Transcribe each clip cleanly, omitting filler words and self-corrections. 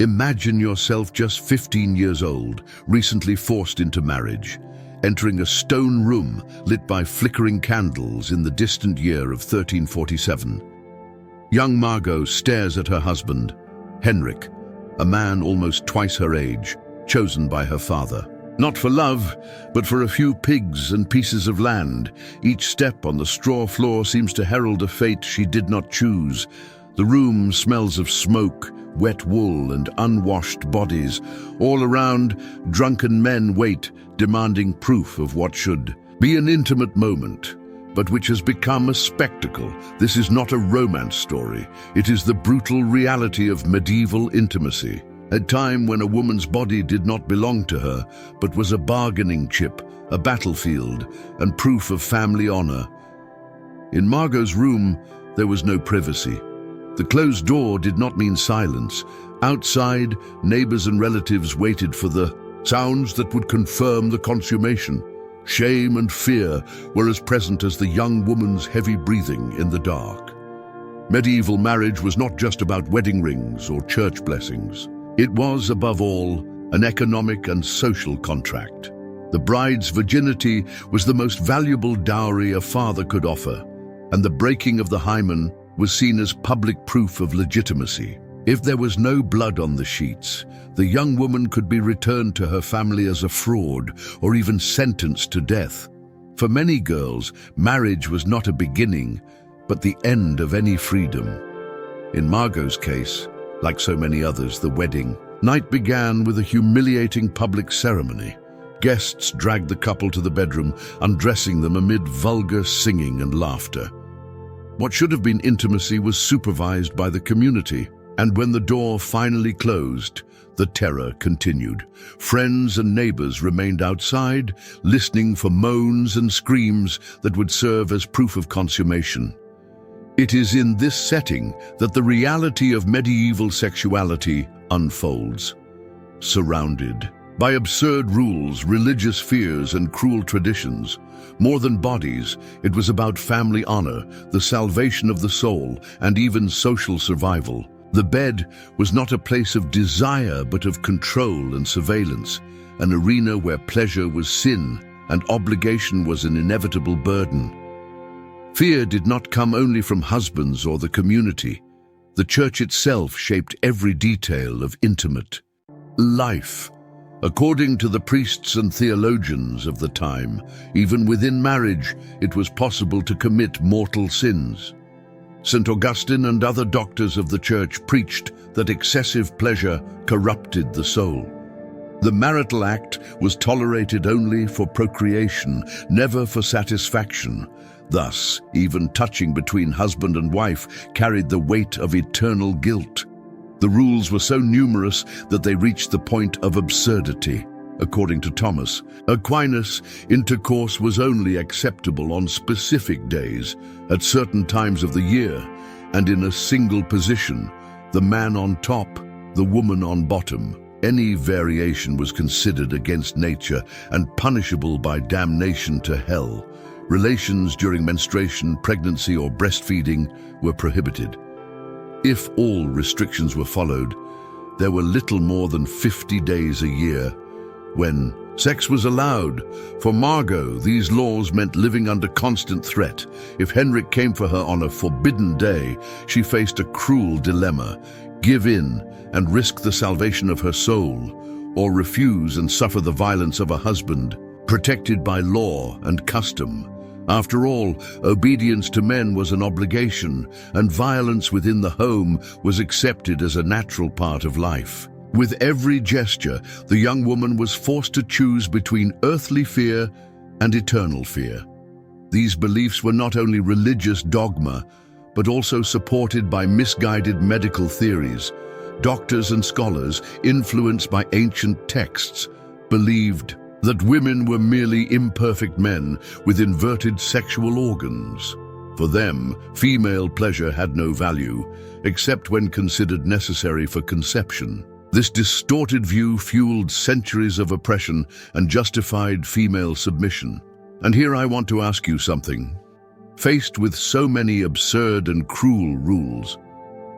Imagine yourself just 15 years old, recently forced into marriage, entering a stone room lit by flickering candles in the distant year of 1347. Young Margot stares at her husband, Henrik, a man almost twice her age, chosen by her father. Not for love, but for a few pigs and pieces of land. Each step on the straw floor seems to herald a fate she did not choose. The room smells of smoke, wet wool and unwashed bodies. All around, drunken men wait, demanding proof of what should be an intimate moment, but which has become a spectacle. This is not a romance story. It is the brutal reality of medieval intimacy. A time when a woman's body did not belong to her, but was a bargaining chip, a battlefield, and proof of family honor. In Margot's room, there was no privacy. The closed door did not mean silence. Outside, neighbors and relatives waited for the sounds that would confirm the consummation. Shame and fear were as present as the young woman's heavy breathing in the dark. Medieval marriage was not just about wedding rings or church blessings. It was, above all, an economic and social contract. The bride's virginity was the most valuable dowry a father could offer, and the breaking of the hymen was seen as public proof of legitimacy. If there was no blood on the sheets, the young woman could be returned to her family as a fraud or even sentenced to death. For many girls, marriage was not a beginning, but the end of any freedom. In Margot's case, like so many others, the wedding night began with a humiliating public ceremony. Guests dragged the couple to the bedroom, undressing them amid vulgar singing and laughter. What should have been intimacy was supervised by the community, and when the door finally closed, the terror continued. Friends and neighbors remained outside, listening for moans and screams that would serve as proof of consummation. It is in this setting that the reality of medieval sexuality unfolds. Surrounded by absurd rules, religious fears, and cruel traditions, more than bodies, it was about family honor, the salvation of the soul, and even social survival. The bed was not a place of desire, but of control and surveillance, an arena where pleasure was sin and obligation was an inevitable burden. Fear did not come only from husbands or the community. The church itself shaped every detail of intimate life. According to the priests and theologians of the time, even within marriage, it was possible to commit mortal sins. St. Augustine and other doctors of the church preached that excessive pleasure corrupted the soul. The marital act was tolerated only for procreation, never for satisfaction. Thus, even touching between husband and wife carried the weight of eternal guilt. The rules were so numerous that they reached the point of absurdity. According to Thomas Aquinas, intercourse was only acceptable on specific days, at certain times of the year, and in a single position, the man on top, the woman on bottom. Any variation was considered against nature and punishable by damnation to hell. Relations during menstruation, pregnancy, or breastfeeding were prohibited. If all restrictions were followed, there were little more than 50 days a year when sex was allowed. For Margot, these laws meant living under constant threat. If Henrik came for her on a forbidden day, she faced a cruel dilemma: give in and risk the salvation of her soul, or refuse and suffer the violence of a husband, protected by law and custom. After all, obedience to men was an obligation, and violence within the home was accepted as a natural part of life. With every gesture, the young woman was forced to choose between earthly fear and eternal fear. These beliefs were not only religious dogma, but also supported by misguided medical theories. Doctors and scholars, influenced by ancient texts, believed that women were merely imperfect men with inverted sexual organs. For them, female pleasure had no value, except when considered necessary for conception. This distorted view fueled centuries of oppression and justified female submission. And here I want to ask you something. Faced with so many absurd and cruel rules,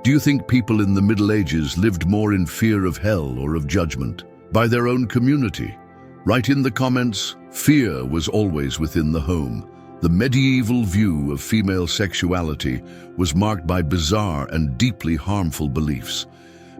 Do you think people in the Middle Ages lived more in fear of hell or of judgment? By their own community? Write in the comments, fear was always within the home. The medieval view of female sexuality was marked by bizarre and deeply harmful beliefs.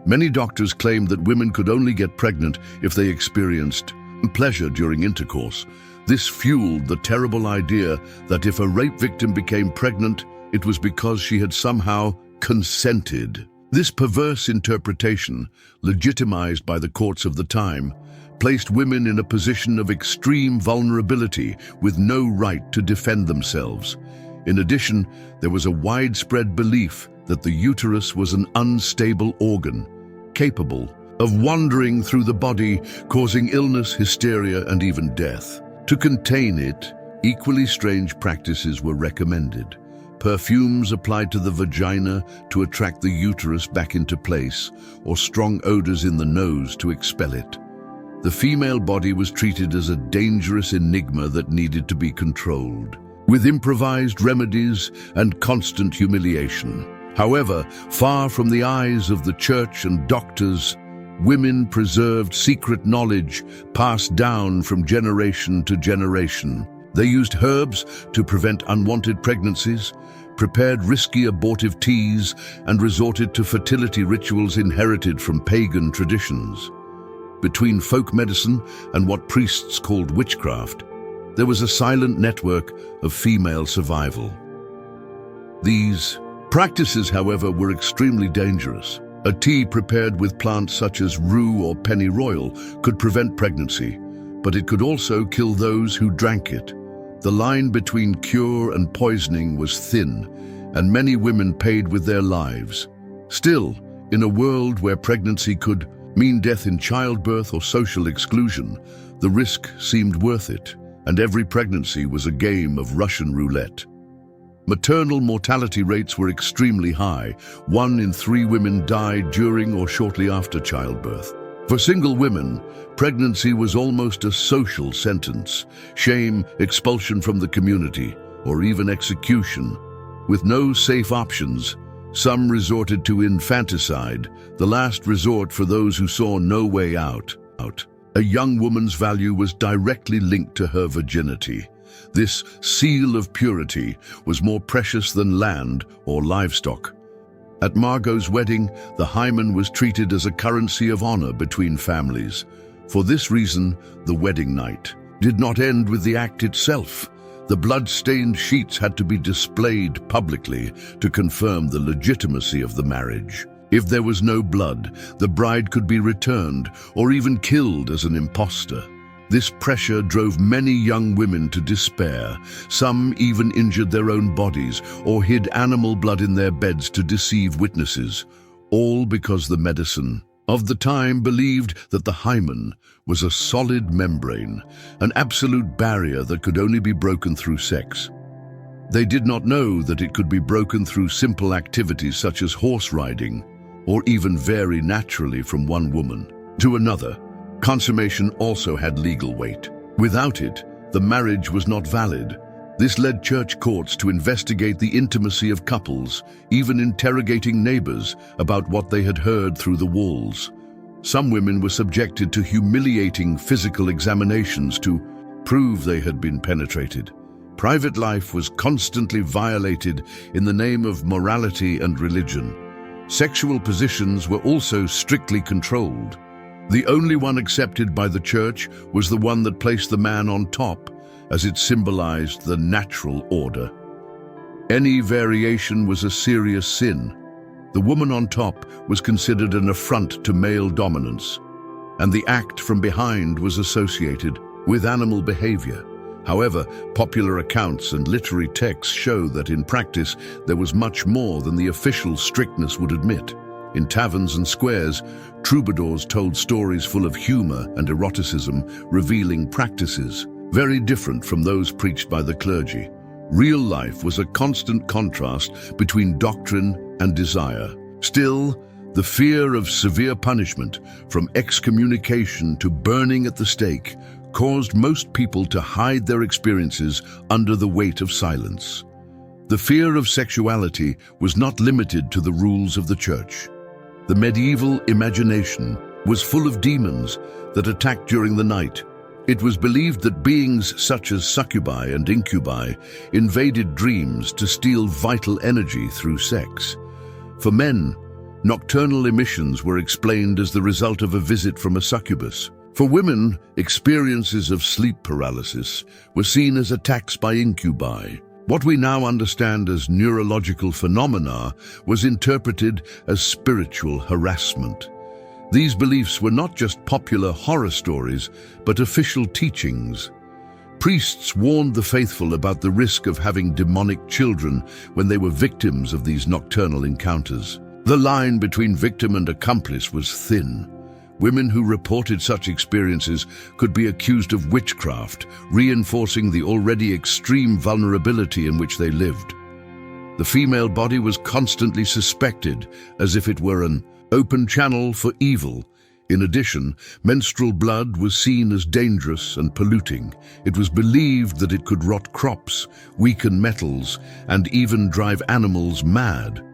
Many doctors claimed that women could only get pregnant if they experienced pleasure during intercourse. This fueled the terrible idea that if a rape victim became pregnant, it was because she had somehow consented. This perverse interpretation, legitimized by the courts of the time, placed women in a position of extreme vulnerability with no right to defend themselves. In addition, there was a widespread belief that the uterus was an unstable organ, capable of wandering through the body, causing illness, hysteria, and even death. To contain it, equally strange practices were recommended. Perfumes applied to the vagina to attract the uterus back into place, or strong odors in the nose to expel it. The female body was treated as a dangerous enigma that needed to be controlled, with improvised remedies and constant humiliation. However, far from the eyes of the church and doctors, women preserved secret knowledge passed down from generation to generation. They used herbs to prevent unwanted pregnancies, prepared risky abortive teas, and resorted to fertility rituals inherited from pagan traditions. Between folk medicine and what priests called witchcraft, there was a silent network of female survival. These practices, however, were extremely dangerous. A tea prepared with plants such as rue or pennyroyal could prevent pregnancy, but it could also kill those who drank it. The line between cure and poisoning was thin, and many women paid with their lives. Still, in a world where pregnancy could mean death in childbirth or social exclusion, the risk seemed worth it, and every pregnancy was a game of Russian roulette. Maternal mortality rates were extremely high. 1 in 3 women died during or shortly after childbirth. For single women, pregnancy was almost a social sentence: shame, expulsion from the community, or even execution. With no safe options, some resorted to infanticide, the last resort for those who saw no way out. A young woman's value was directly linked to her virginity. This seal of purity was more precious than land or livestock. At Margot's wedding, the hymen was treated as a currency of honor between families. For this reason, the wedding night did not end with the act itself. The blood-stained sheets had to be displayed publicly to confirm the legitimacy of the marriage. If there was no blood, the bride could be returned or even killed as an impostor. This pressure drove many young women to despair. Some even injured their own bodies or hid animal blood in their beds to deceive witnesses, all because the medicine of the time believed that the hymen was a solid membrane, an absolute barrier that could only be broken through sex. They did not know that it could be broken through simple activities such as horse riding, or even vary naturally from one woman to another. Consummation also had legal weight. Without it, the marriage was not valid. This led church courts to investigate the intimacy of couples, even interrogating neighbors about what they had heard through the walls. Some women were subjected to humiliating physical examinations to prove they had been penetrated. Private life was constantly violated in the name of morality and religion. Sexual positions were also strictly controlled. The only one accepted by the church was the one that placed the man on top, as it symbolized the natural order. Any variation was a serious sin. The woman on top was considered an affront to male dominance, and the act from behind was associated with animal behavior. However, popular accounts and literary texts show that in practice there was much more than the official strictness would admit. In taverns and squares, troubadours told stories full of humor and eroticism, revealing practices very different from those preached by the clergy. Real life was a constant contrast between doctrine and desire. Still, the fear of severe punishment, from excommunication to burning at the stake, caused most people to hide their experiences under the weight of silence. The fear of sexuality was not limited to the rules of the church. The medieval imagination was full of demons that attacked during the night. It was believed that beings such as succubi and incubi invaded dreams to steal vital energy through sex. For men, nocturnal emissions were explained as the result of a visit from a succubus. For women, experiences of sleep paralysis were seen as attacks by incubi. What we now understand as neurological phenomena was interpreted as spiritual harassment. These beliefs were not just popular horror stories, but official teachings. Priests warned the faithful about the risk of having demonic children when they were victims of these nocturnal encounters. The line between victim and accomplice was thin. Women who reported such experiences could be accused of witchcraft, reinforcing the already extreme vulnerability in which they lived. The female body was constantly suspected, as if it were an open channel for evil. In addition, menstrual blood was seen as dangerous and polluting. It was believed that it could rot crops, weaken metals, and even drive animals mad.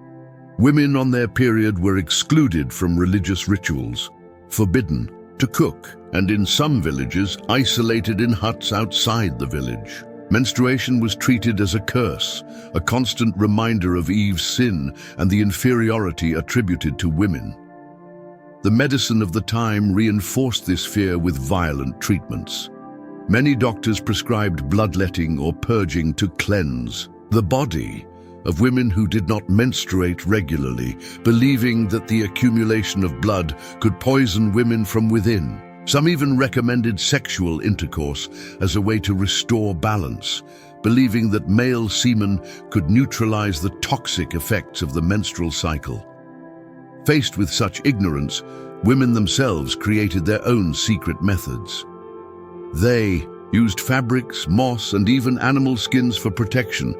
Women on their period were excluded from religious rituals, forbidden to cook, and in some villages isolated in huts outside the village. Menstruation was treated as a curse, a constant reminder of Eve's sin and the inferiority attributed to women. The medicine of the time reinforced this fear with violent treatments. Many doctors prescribed bloodletting or purging to cleanse the body of women who did not menstruate regularly, believing that the accumulation of blood could poison women from within. Some even recommended sexual intercourse as a way to restore balance, believing that male semen could neutralize the toxic effects of the menstrual cycle. Faced with such ignorance, women themselves created their own secret methods. They used fabrics, moss, and even animal skins for protection,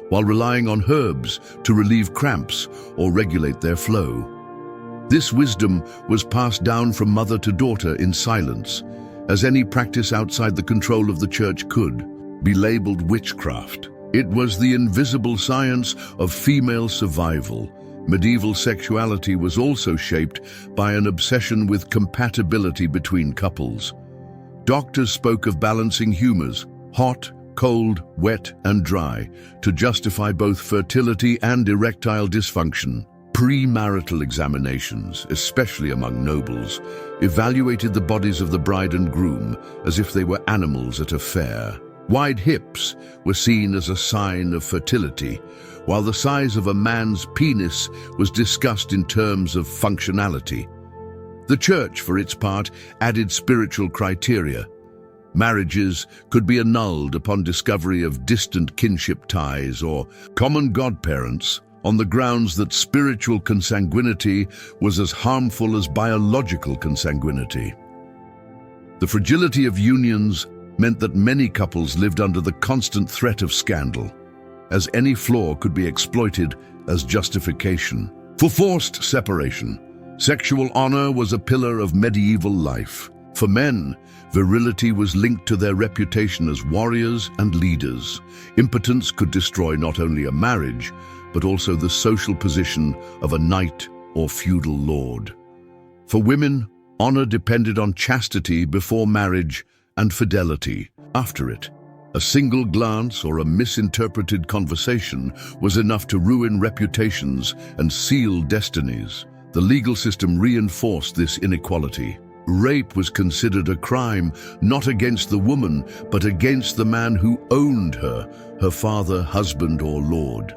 while relying on herbs to relieve cramps or regulate their flow. This wisdom was passed down from mother to daughter in silence, as any practice outside the control of the church could be labeled witchcraft. It was the invisible science of female survival. Medieval sexuality was also shaped by an obsession with compatibility between couples. Doctors spoke of balancing humors, hot, cold, wet, and dry, to justify both fertility and erectile dysfunction. Premarital examinations, especially among nobles, evaluated the bodies of the bride and groom as if they were animals at a fair. Wide hips were seen as a sign of fertility, while the size of a man's penis was discussed in terms of functionality. The church, for its part, added spiritual criteria. Marriages could be annulled upon discovery of distant kinship ties or common godparents, on the grounds that spiritual consanguinity was as harmful as biological consanguinity. The fragility of unions meant that many couples lived under the constant threat of scandal, as any flaw could be exploited as justification. For forced separation, sexual honor was a pillar of medieval life. For men, virility was linked to their reputation as warriors and leaders. Impotence could destroy not only a marriage, but also the social position of a knight or feudal lord. For women, honor depended on chastity before marriage and fidelity after it. A single glance or a misinterpreted conversation was enough to ruin reputations and seal destinies. The legal system reinforced this inequality. Rape was considered a crime not against the woman, but against the man who owned her, her father, husband, or lord.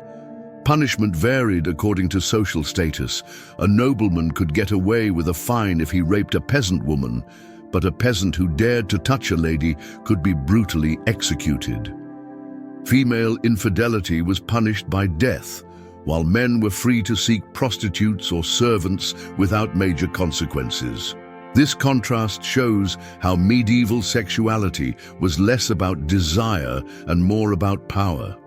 Punishment varied according to social status. A nobleman could get away with a fine if he raped a peasant woman, but a peasant who dared to touch a lady could be brutally executed. Female infidelity was punished by death, while men were free to seek prostitutes or servants without major consequences. This contrast shows how medieval sexuality was less about desire and more about power.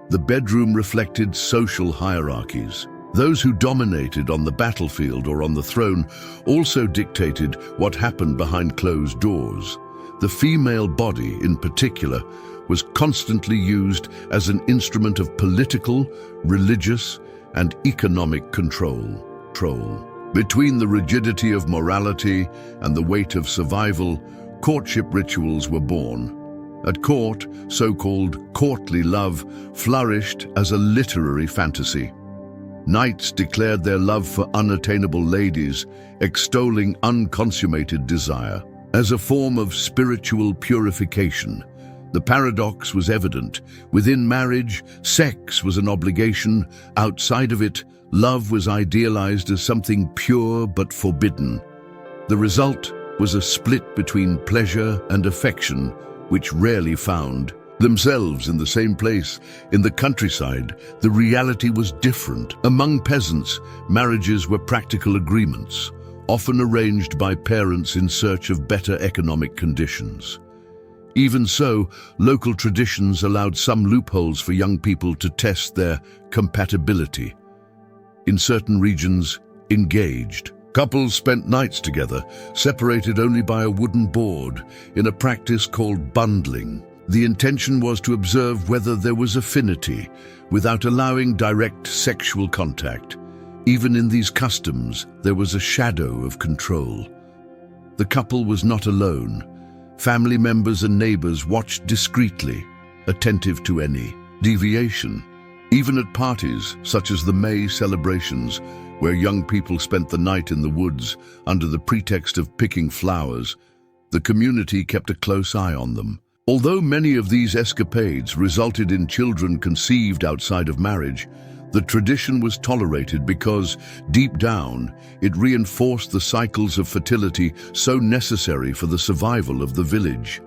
The bedroom reflected social hierarchies. Those who dominated on the battlefield or on the throne also dictated what happened behind closed doors. The female body, in particular, was constantly used as an instrument of political, religious, and economic control. Between the rigidity of morality and the weight of survival, courtship rituals were born. At court, so-called courtly love flourished as a literary fantasy. Knights declared their love for unattainable ladies, extolling unconsummated desire. As a form of spiritual purification, the paradox was evident. Within marriage, sex was an obligation. Outside of it, love was idealized as something pure but forbidden. The result was a split between pleasure and affection, which rarely found themselves in the same place. In the countryside, the reality was different. Among peasants, marriages were practical agreements, often arranged by parents in search of better economic conditions. Even so, local traditions allowed some loopholes for young people to test their compatibility. In certain regions, engaged couples spent nights together, separated only by a wooden board, in a practice called bundling. The intention was to observe whether there was affinity, without allowing direct sexual contact. Even in these customs, there was a shadow of control. The couple was not alone. Family members and neighbors watched discreetly, attentive to any deviation. Even at parties, such as the May celebrations, where young people spent the night in the woods under the pretext of picking flowers, the community kept a close eye on them. Although many of these escapades resulted in children conceived outside of marriage, the tradition was tolerated because, deep down, it reinforced the cycles of fertility so necessary for the survival of the village.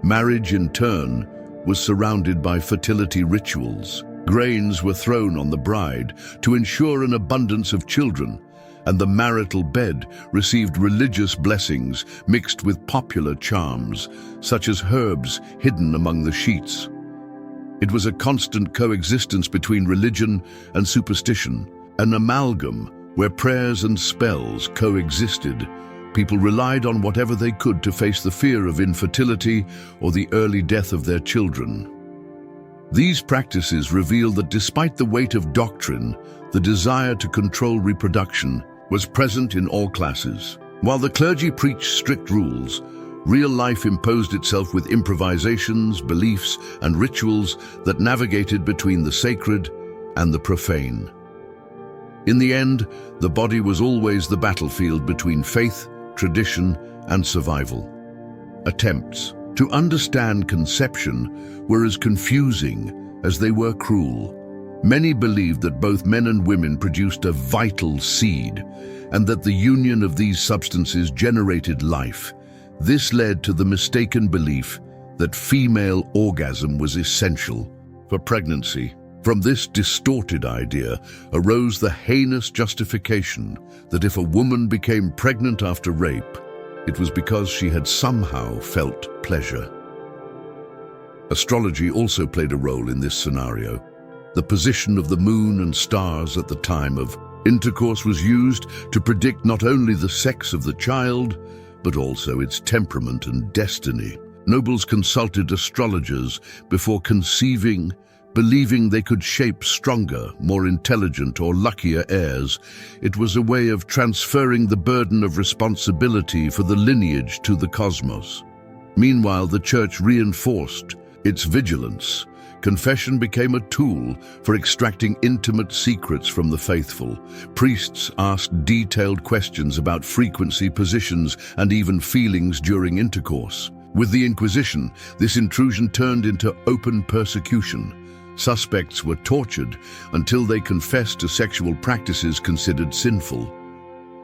Marriage, in turn, was surrounded by fertility rituals. Grains were thrown on the bride to ensure an abundance of children, and the marital bed received religious blessings mixed with popular charms, such as herbs hidden among the sheets. It was a constant coexistence between religion and superstition, an amalgam where prayers and spells coexisted. People relied on whatever they could to face the fear of infertility or the early death of their children. These practices reveal that despite the weight of doctrine, the desire to control reproduction was present in all classes. While the clergy preached strict rules, real life imposed itself with improvisations, beliefs, and rituals that navigated between the sacred and the profane. In the end, the body was always the battlefield between faith, tradition, and survival. Attempts to understand conception were as confusing as they were cruel. Many believed that both men and women produced a vital seed, and that the union of these substances generated life. This led to the mistaken belief that female orgasm was essential for pregnancy. From this distorted idea arose the heinous justification that if a woman became pregnant after rape, it was because she had somehow felt pleasure. Astrology also played a role in this scenario. The position of the moon and stars at the time of intercourse was used to predict not only the sex of the child, but also its temperament and destiny. Nobles consulted astrologers before conceiving, believing they could shape stronger, more intelligent, or luckier heirs. It was a way of transferring the burden of responsibility for the lineage to the cosmos. Meanwhile, the church reinforced its vigilance. Confession became a tool for extracting intimate secrets from the faithful. Priests asked detailed questions about frequency, positions, and even feelings during intercourse. With the Inquisition, this intrusion turned into open persecution. Suspects were tortured until they confessed to sexual practices considered sinful.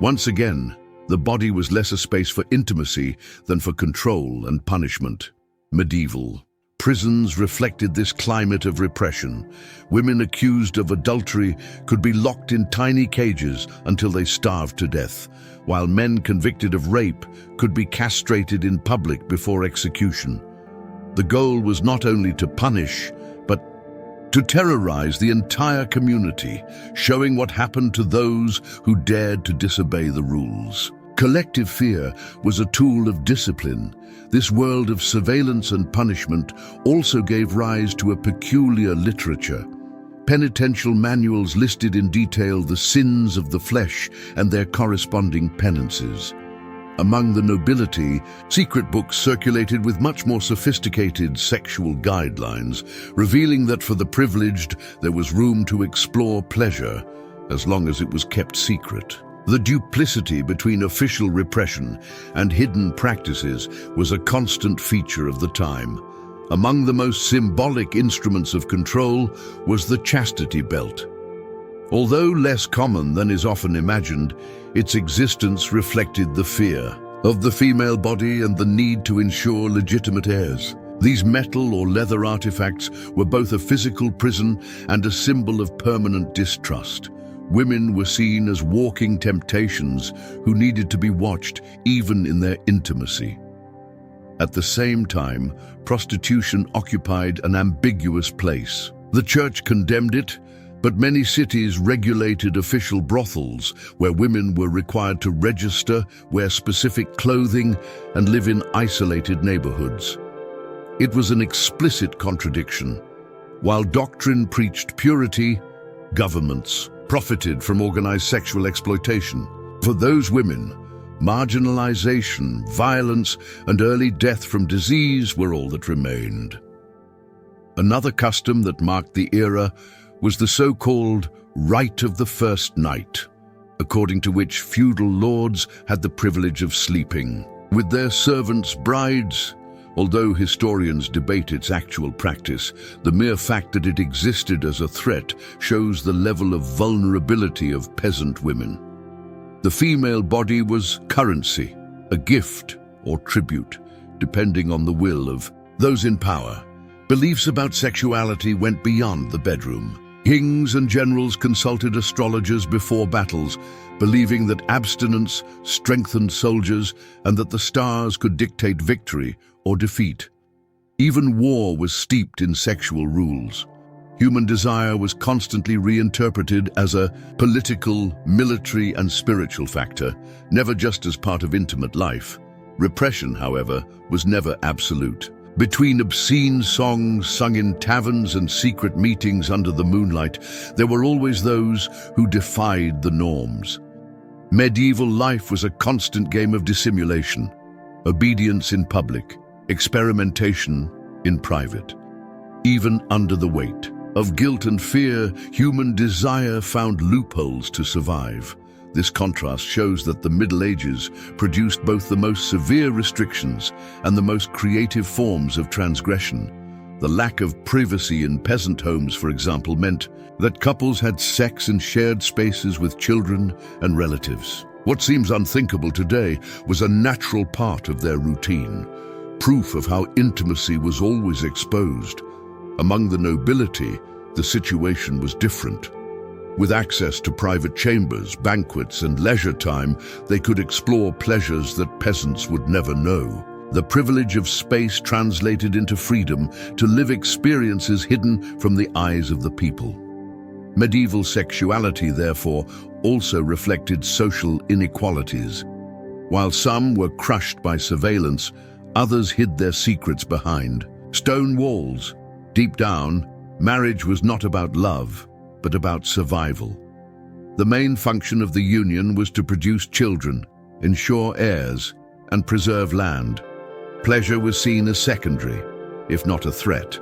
Once again, the body was less a space for intimacy than for control and punishment. Medieval prisons reflected this climate of repression. Women accused of adultery could be locked in tiny cages until they starved to death, while men convicted of rape could be castrated in public before execution. The goal was not only to punish, but to terrorize the entire community, showing what happened to those who dared to disobey the rules. Collective fear was a tool of discipline. This world of surveillance and punishment also gave rise to a peculiar literature. Penitential manuals listed in detail the sins of the flesh and their corresponding penances. Among the nobility, secret books circulated with much more sophisticated sexual guidelines, revealing that for the privileged there was room to explore pleasure, as long as it was kept secret. The duplicity between official repression and hidden practices was a constant feature of the time. Among the most symbolic instruments of control was the chastity belt. Although less common than is often imagined, its existence reflected the fear of the female body and the need to ensure legitimate heirs. These metal or leather artifacts were both a physical prison and a symbol of permanent distrust. Women were seen as walking temptations who needed to be watched even in their intimacy. At the same time, prostitution occupied an ambiguous place. The church condemned it, but many cities regulated official brothels where women were required to register, wear specific clothing, and live in isolated neighborhoods. It was an explicit contradiction. While doctrine preached purity, governments profited from organized sexual exploitation. For those women, marginalization, violence, and early death from disease were all that remained. Another custom that marked the era was the so-called rite of the first night, according to which feudal lords had the privilege of sleeping with their servants' brides. Although historians debate its actual practice, the mere fact that it existed as a threat shows the level of vulnerability of peasant women. The female body was currency, a gift or tribute, depending on the will of those in power. Beliefs about sexuality went beyond the bedroom. Kings and generals consulted astrologers before battles, believing that abstinence strengthened soldiers and that the stars could dictate victory or defeat. Even war was steeped in sexual rules. Human desire was constantly reinterpreted as a political, military, and spiritual factor, never just as part of intimate life. Repression, however, was never absolute. Between obscene songs sung in taverns and secret meetings under the moonlight, there were always those who defied the norms. Medieval life was a constant game of dissimulation, obedience in public, experimentation in private. Even under the weight of guilt and fear, human desire found loopholes to survive. This contrast shows that the Middle Ages produced both the most severe restrictions and the most creative forms of transgression. The lack of privacy in peasant homes, for example, meant that couples had sex in shared spaces with children and relatives. What seems unthinkable today was a natural part of their routine, proof of how intimacy was always exposed. Among the nobility, the situation was different. With access to private chambers, banquets, and leisure time, they could explore pleasures that peasants would never know. The privilege of space translated into freedom to live experiences hidden from the eyes of the people. Medieval sexuality, therefore, also reflected social inequalities. While some were crushed by surveillance, others hid their secrets behind stone walls. Deep down, marriage was not about love, but about survival. The main function of the union was to produce children, ensure heirs, and preserve land. Pleasure was seen as secondary, if not a threat.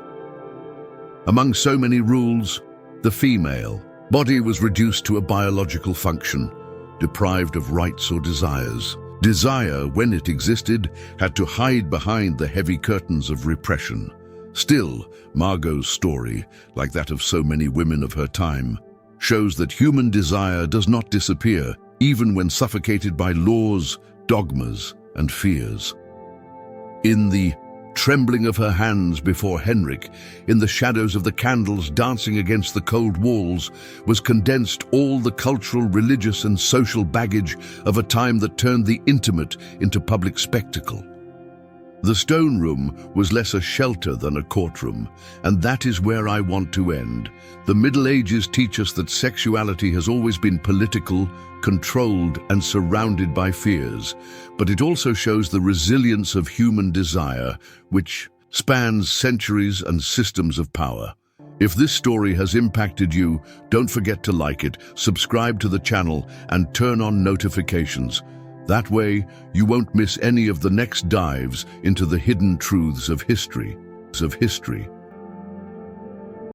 Among so many rules, the female body was reduced to a biological function, deprived of rights or desires. Desire, when it existed, had to hide behind the heavy curtains of repression. Still, Margot's story, like that of so many women of her time, shows that human desire does not disappear, even when suffocated by laws, dogmas, and fears. In the trembling of her hands before Henrik, in the shadows of the candles dancing against the cold walls, was condensed all the cultural, religious, and social baggage of a time that turned the intimate into public spectacle. The stone room was less a shelter than a courtroom, and that is where I want to end. The Middle Ages teach us that sexuality has always been political, controlled, and surrounded by fears, but it also shows the resilience of human desire, which spans centuries and systems of power. If this story has impacted you, don't forget to like it, subscribe to the channel, and turn on notifications. That way, you won't miss any of the next dives into the hidden truths of history.